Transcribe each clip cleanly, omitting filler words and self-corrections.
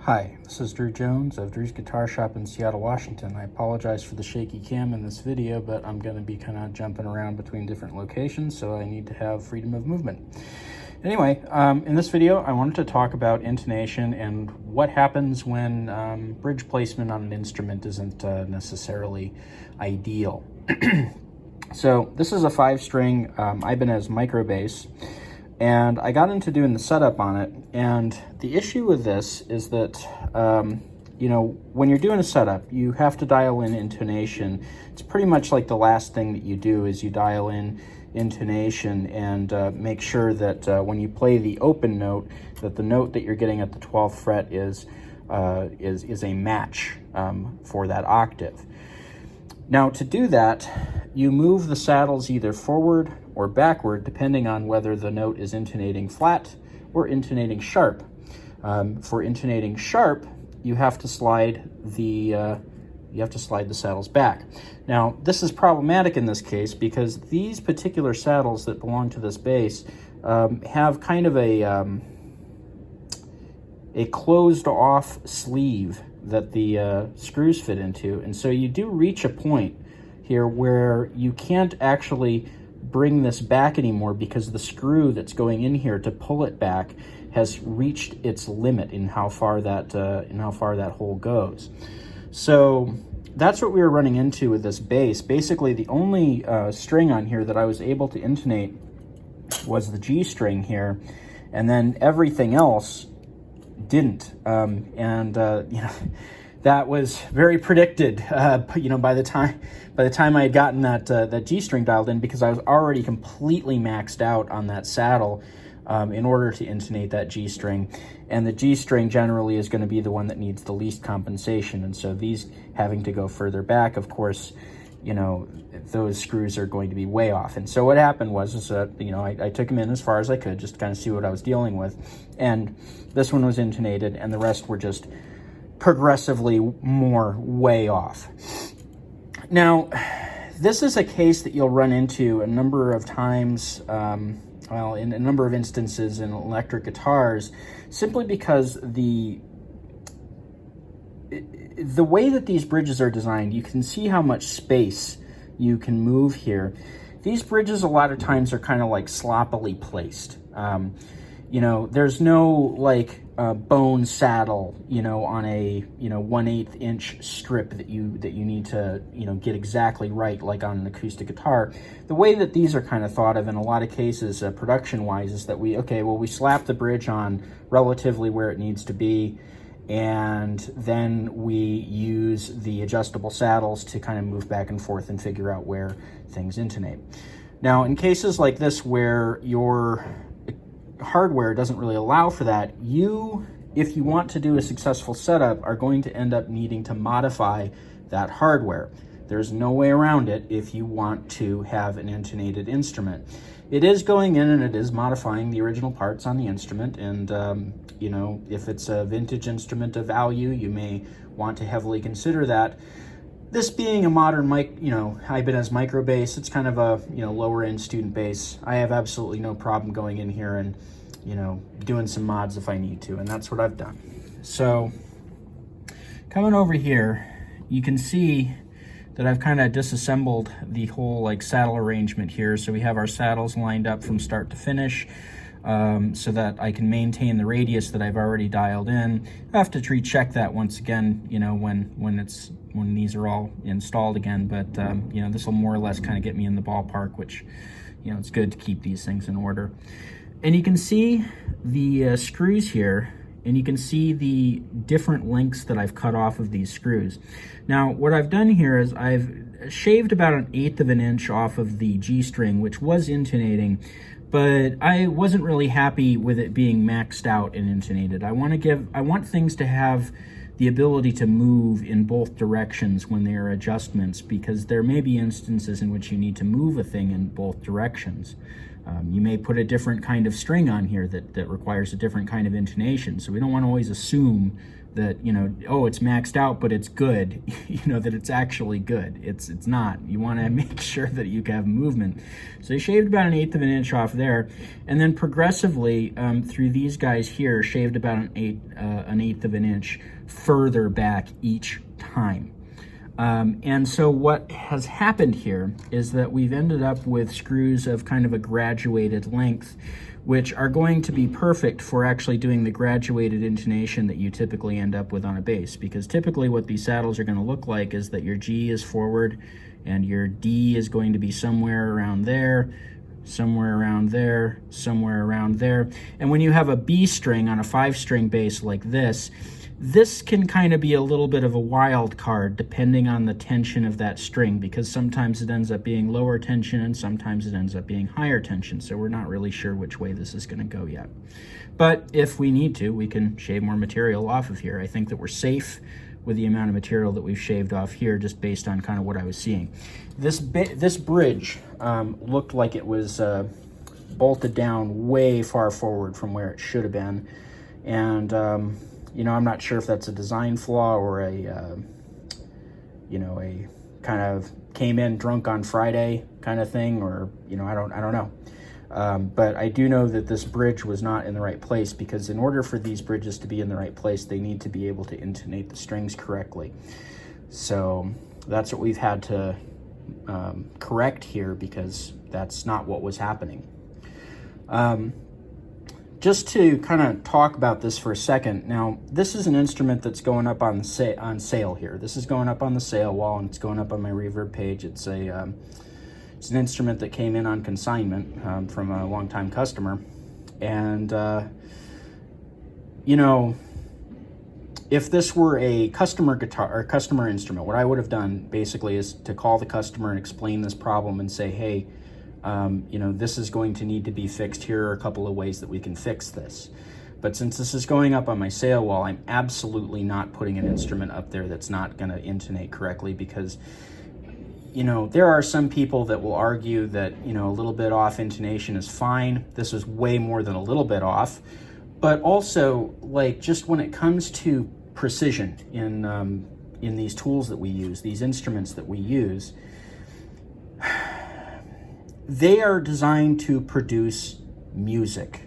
Hi, this is Drew Jones of Drewsguitarshop in Seattle, Washington. I apologize for the shaky cam in this video, but I'm going to be kind of jumping around between different locations, so I need to have freedom of movement. Anyway, in this video, I wanted to talk about intonation and what happens when bridge placement on an instrument isn't necessarily ideal. So this is a 5-string Ibanez micro bass. And I got into doing the setup on it, and the issue with this is that, when you're doing a setup, you have to dial in intonation. It's pretty much like the last thing that you do is you dial in intonation and make sure that when you play the open note, that the note that you're getting at the 12th fret is a match for that octave. Now, to do that, you move the saddles either forward or backward, depending on whether the note is intonating flat or intonating sharp. For intonating sharp, you have to slide the saddles back. Now, this is problematic in this case because these particular saddles that belong to this bass have kind of a closed-off sleeve that the screws fit into, and so you do reach a point here where you can't actually bring this back anymore because the screw that's going in here to pull it back has reached its limit in how far that hole goes. So that's what we were running into with this bass. Basically, the only string on here that I was able to intonate was the G string here, and then everything else didn't. That was very predicted, by the time I had gotten that G string dialed in, because I was already completely maxed out on that saddle in order to intonate that G string. And the G string generally is going to be the one that needs the least compensation. And so these having to go further back, of course, those screws are going to be way off. And so what happened was I took them in as far as I could just to kind of see what I was dealing with. And this one was intonated, and the rest were just progressively more way off. Now, this is a case that you'll run into a number of times, in a number of instances in electric guitars, simply because the way that these bridges are designed, you can see how much space you can move here. These bridges a lot of times are kind of like sloppily placed. There's no bone saddle, on a 1/8 inch strip that you need to get exactly right, like on an acoustic guitar. The way that these are kind of thought of in a lot of cases, production wise, is that we slap the bridge on relatively where it needs to be, and then we use the adjustable saddles to kind of move back and forth and figure out where things intonate. Now, in cases like this where your hardware doesn't really allow for that, if you want to do a successful setup, are going to end up needing to modify that hardware. There's no way around it if you want to have an intonated instrument. It is going in and it is modifying the original parts on the instrument, and if it's a vintage instrument of value, you may want to heavily consider that. This being a modern Ibanez micro bass, it's kind of a lower end student bass. I have absolutely no problem going in here and doing some mods if I need to, and that's what I've done. So coming over here, you can see that I've kind of disassembled the whole saddle arrangement here. So we have our saddles lined up from start to finish, so that I can maintain the radius that I've already dialed in. I have to recheck that once again, when these are all installed again. But this will more or less kind of get me in the ballpark, which it's good to keep these things in order. And you can see the screws here, and you can see the different lengths that I've cut off of these screws. Now, what I've done here is I've shaved about 1/8 of an inch off of the G string, which was intonating, but I wasn't really happy with it being maxed out and intonated. I want things to have the ability to move in both directions when there are adjustments, because there may be instances in which you need to move a thing in both directions. You may put a different kind of string on here that requires a different kind of intonation, so we don't want to always assume that, you know, oh, it's maxed out, but it's good, you know, that it's actually good. It's not. You want to make sure that you have movement. So I shaved about 1/8 of an inch off there, and then progressively through these guys here, shaved about an eighth of an inch further back each time. And so what has happened here is that we've ended up with screws of kind of a graduated length, which are going to be perfect for actually doing the graduated intonation that you typically end up with on a bass. Because typically what these saddles are going to look like is that your G is forward and your D is going to be somewhere around there, somewhere around there, somewhere around there. And when you have a B string on a 5-string bass like this can kind of be a little bit of a wild card depending on the tension of that string, because sometimes it ends up being lower tension and sometimes it ends up being higher tension. So we're not really sure which way this is going to go yet. But if we need to, we can shave more material off of here. I think that we're safe with the amount of material that we've shaved off here, just based on kind of what I was seeing. This bridge looked like it was bolted down way far forward from where it should have been. And you know, I'm not sure if that's a design flaw or a, you know, a kind of came in drunk on Friday kind of thing, or, you know, I don't know. But I do know that this bridge was not in the right place, because in order for these bridges to be in the right place, they need to be able to intonate the strings correctly. So that's what we've had to correct here, because that's not what was happening. Just to kind of talk about this for a second. Now, this is an instrument that's going up on sale here. This is going up on the sale wall, and it's going up on my Reverb page. It's an instrument that came in on consignment from a longtime customer. And, you know, if this were a customer guitar or customer instrument, what I would have done basically is to call the customer and explain this problem and say, hey, you know, this is going to need to be fixed. Here are a couple of ways that we can fix this. But since this is going up on my sale wall, I'm absolutely not putting an instrument up there that's not going to intonate correctly, because, you know, there are some people that will argue that, you know, a little bit off intonation is fine. This is way more than a little bit off. But also, like, just when it comes to precision in these tools that we use, these instruments that we use, they are designed to produce music.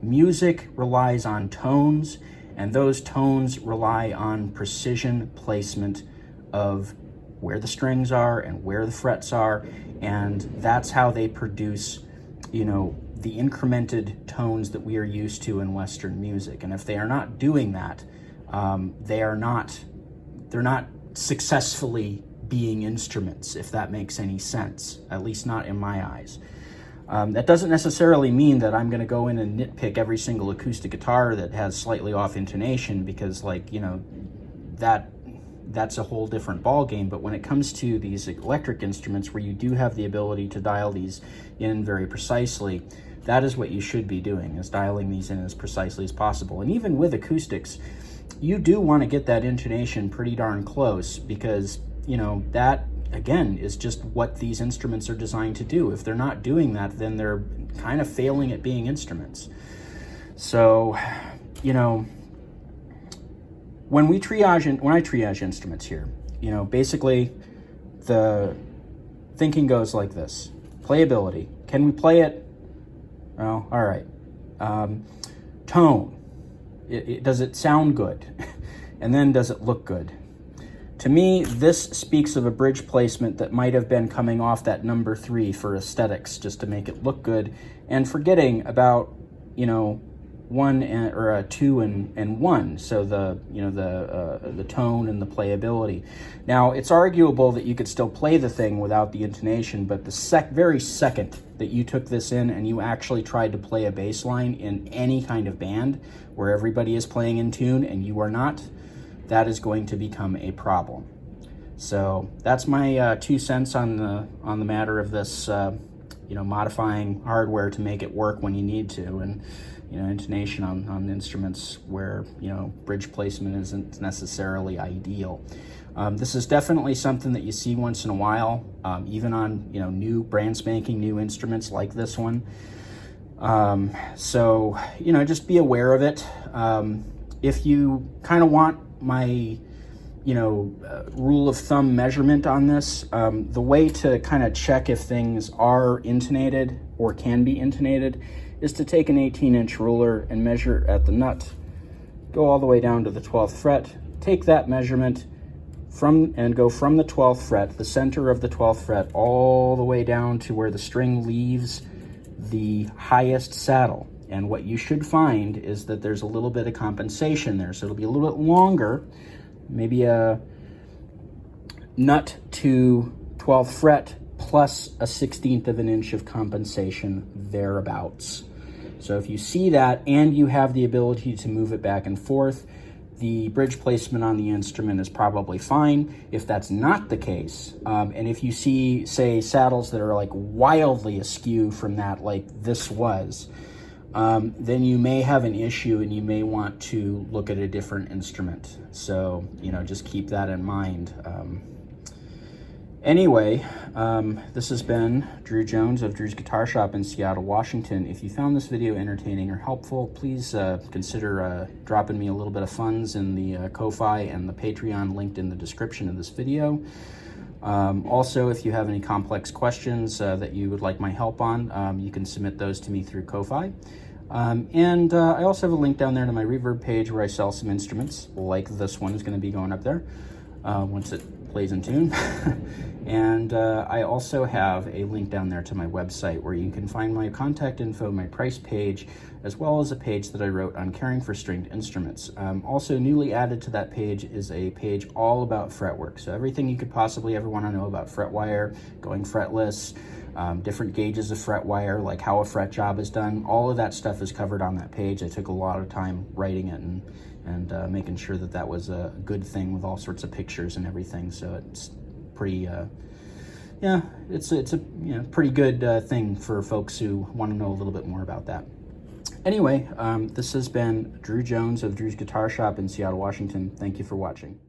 Music relies on tones, and those tones rely on precision placement of where the strings are and where the frets are, and that's how they produce, you know, the incremented tones that we are used to in Western music. And if they are not doing that, they're not successfully being instruments, if that makes any sense, at least not in my eyes. That doesn't necessarily mean that I'm going to go in and nitpick every single acoustic guitar that has slightly off intonation, because, like, you know, that's a whole different ball game. But when it comes to these electric instruments where you do have the ability to dial these in very precisely, that is what you should be doing, is dialing these in as precisely as possible. And even with acoustics, you do want to get that intonation pretty darn close, because, you know, that, again, is just what these instruments are designed to do. If they're not doing that, then they're kind of failing at being instruments. So, you know, when I triage instruments here, you know, basically the thinking goes like this. Playability. Can we play it? Well, all right. Tone. Does it sound good? And then does it look good? To me, this speaks of a bridge placement that might have been coming off that number 3 for aesthetics, just to make it look good, and forgetting about, you know, 2 and 1. So the tone and the playability. Now, it's arguable that you could still play the thing without the intonation, but the very second that you took this in and you actually tried to play a bass line in any kind of band where everybody is playing in tune and you are not, that is going to become a problem. So that's my 2 cents on the matter of this, you know, modifying hardware to make it work when you need to, and, you know, intonation on instruments where, you know, bridge placement isn't necessarily ideal. This is definitely something that you see once in a while, even on, you know, new brand spanking new instruments like this one. So, you know, just be aware of it. if you kind of want my, rule of thumb measurement on this, the way to kind of check if things are intonated or can be intonated is to take an 18-inch ruler and measure at the nut, go all the way down to the 12th fret, take that measurement and go from the 12th fret, the center of the 12th fret, all the way down to where the string leaves the highest saddle. And what you should find is that there's a little bit of compensation there. So it'll be a little bit longer, maybe a nut to 12th fret plus a 1/16 of an inch of compensation thereabouts. So if you see that and you have the ability to move it back and forth, the bridge placement on the instrument is probably fine. If that's not the case, and if you see, say, saddles that are like wildly askew from that, like this was, then you may have an issue and you may want to look at a different instrument. So, just keep that in mind. Anyway, this has been Drew Jones of Drew's Guitar Shop in Seattle, Washington. If you found this video entertaining or helpful, please consider dropping me a little bit of funds in the Ko-Fi and the Patreon linked in the description of this video. Also, if you have any complex questions that you would like my help on, you can submit those to me through Ko-Fi. And I also have a link down there to my Reverb page where I sell some instruments, like this one is going to be going up there once it plays in tune. And I also have a link down there to my website where you can find my contact info, my price page, as well as a page that I wrote on caring for stringed instruments. Also newly added to that page is a page all about fretwork. So everything you could possibly ever want to know about fret wire, going fretless, different gauges of fret wire, like how a fret job is done. All of that stuff is covered on that page. I took a lot of time writing it and making sure that that was a good thing with all sorts of pictures and everything. So it's pretty, it's a pretty good thing for folks who want to know a little bit more about that. Anyway, this has been Drew Jones of Drew's Guitar Shop in Seattle, Washington. Thank you for watching.